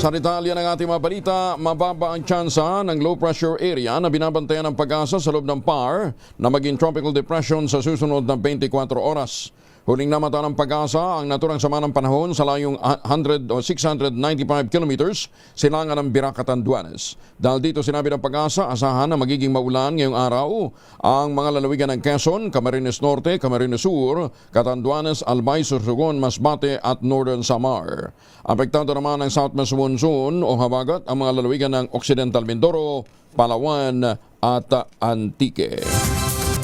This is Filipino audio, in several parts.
Sa detalye ng ating mga balita, mababa ang tsansa ng low pressure area na binabantayan ng Pag-asa sa loob ng PAR na maging tropical depression sa susunod na 24 oras. Huling namata ng Pag-asa ang naturang sama ng panahon sa layong 100 o 695 kilometers silangan ng Bira, Catanduanes. Dahil dito sinabi ng Pag-asa, asahan na magiging maulan ngayong araw ang mga lalawigan ng Quezon, Camarines Norte, Camarines Sur, Catanduanes, Albay, Sorsogon, Masbate at Northern Samar. Apektado naman ng Southwest Monsoon o habagat ang mga lalawigan ng Occidental Mindoro, Palawan at Antique.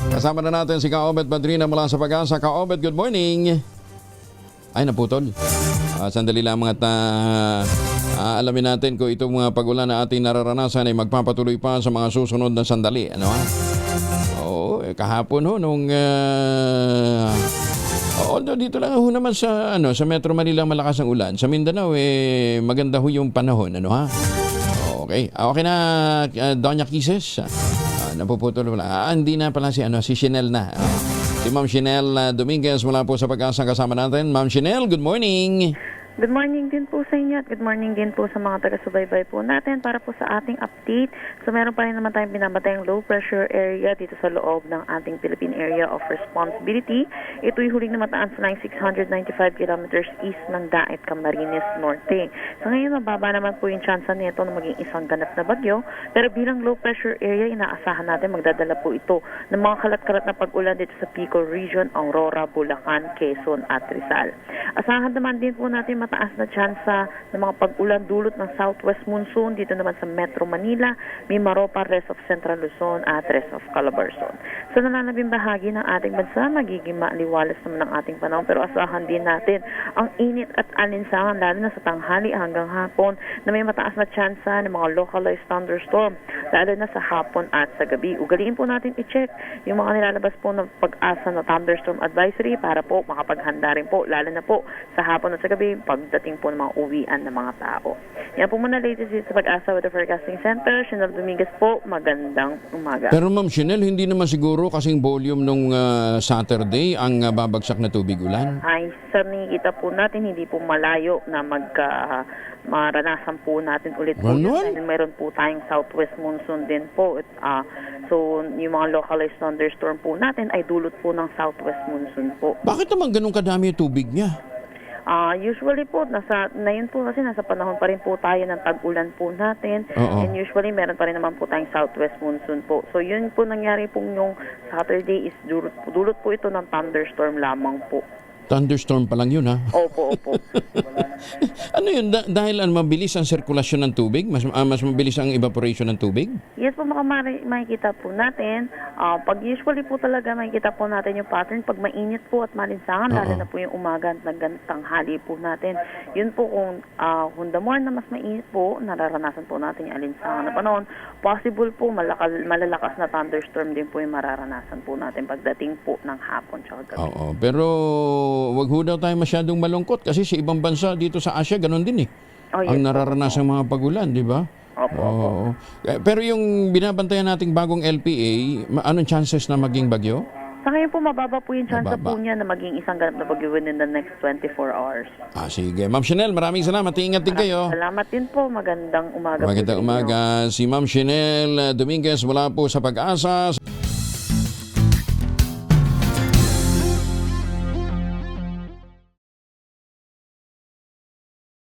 Kasama na natin si Ka-Obet Madrina mula sa Pag-asa. Ka-Obet, good morning. Ay, naputol. Sandali lamang at alamin natin kung itong mga pag-ulan na ating nararanasan ay magpapatuloy pa sa mga susunod na sandali. Ano ha? Oo, kahapon ho, nung... dito lang ho naman sa, sa Metro Manila malakas ang ulan. Sa Mindanao, maganda ho yung panahon. Ano ha? Okay. Okay na, Doña Kisses. Napuputol wala. Hindi na pala si Chanel na. Si Ma'am Chanel Dominguez mula po sa Pag-asa kasama natin. Ma'am Chanel, good morning. Good morning din po sa inyo at good morning din po sa mga taga-subaybay po natin para po sa ating update. So meron pa rin naman tayong binabatayang low pressure area dito sa loob ng ating Philippine Area of Responsibility. Ito'y huling na mataan sa 695 kilometers east ng Daet, Camarines Norte. So ngayon mababa naman po yung chance nito na maging isang ganap na bagyo. Pero bilang low pressure area, inaasahan natin magdadala po ito ng mga kalat-kalat na pag-ulan dito sa Bicol Region, Aurora, Bulacan, Quezon at Rizal. Asahan naman din po natin mataas na tsansa ng mga pag-ulan dulot ng southwest monsoon dito naman sa Metro Manila, Mimaropa, rest of Central Luzon at rest of Calabarzon. Sa nalalabing bahagi ng ating bansa, magiging maaliwalas naman ang ating panahon pero asahan din natin ang init at alinsangan lalo na sa tanghali hanggang hapon na may mataas na tsansa ng mga localized thunderstorm lalo na sa hapon at sa gabi. Ugaliin po natin i-check yung mga nilalabas po ng Pag-asa na thunderstorm advisory para po makapaghanda rin po lalo na po sa hapon at sa gabi pagdating po ng mga uwian ng mga tao. Yan po muna latest sa Pag-asa Weather Forecasting Center. Chanel Dominguez po, magandang umaga. Pero Ma'am Chanel, hindi naman siguro kasing volume nung Saturday ang babagsak na tubig ulan? Ay, sir, nakikita po natin hindi po malayo na maranasan po natin ulit po. Dahil meron po tayong southwest monsoon din po. So, yung mga localized thunderstorm po natin ay dulot po ng southwest monsoon po. Bakit naman ganun kadami yung tubig niya? Usually po, ngayon po kasi nasa panahon pa rin po tayo ng tag-ulan po natin. Oo. And usually meron pa rin naman po tayong southwest monsoon po. So yun po nangyari po yung Saturday is dulot po ito ng thunderstorm lamang po. Thunderstorm pa lang yun, ha? Opo. Ano yun? Dahil mabilis ang sirkulasyon ng tubig? Mas mabilis ang evaporation ng tubig? Yes po, makikita po natin. Pag usually po talaga makikita po natin yung pattern pag mainit po at malinsangan, lalo na po yung umaga at tanghali po natin. Yun po kung the more na mas mainit po, nararanasan po natin yung alinsangan na panahon, possible po malalakas na thunderstorm din po yung mararanasan po natin pagdating po ng hapon tsaka gabi. Oo, pero wag ho daw tayo masyadong malungkot kasi sa ibang bansa dito sa Asia ganun din eh. Ang nararanasan mga pagulan, di ba? Opo. Pero yung binabantayan nating bagong LPA, anong chances na maging bagyo? Sa ngayon po, mababa po yung chance po niya na maging isang ganap na bagyo within the next 24 hours. Sige. Ma'am Chanel, maraming salamat. Ingat din kayo. Salamat din po. Magandang umaga po. Magandang umaga. Si Ma'am Chanel Dominguez mula po sa Pag-asa.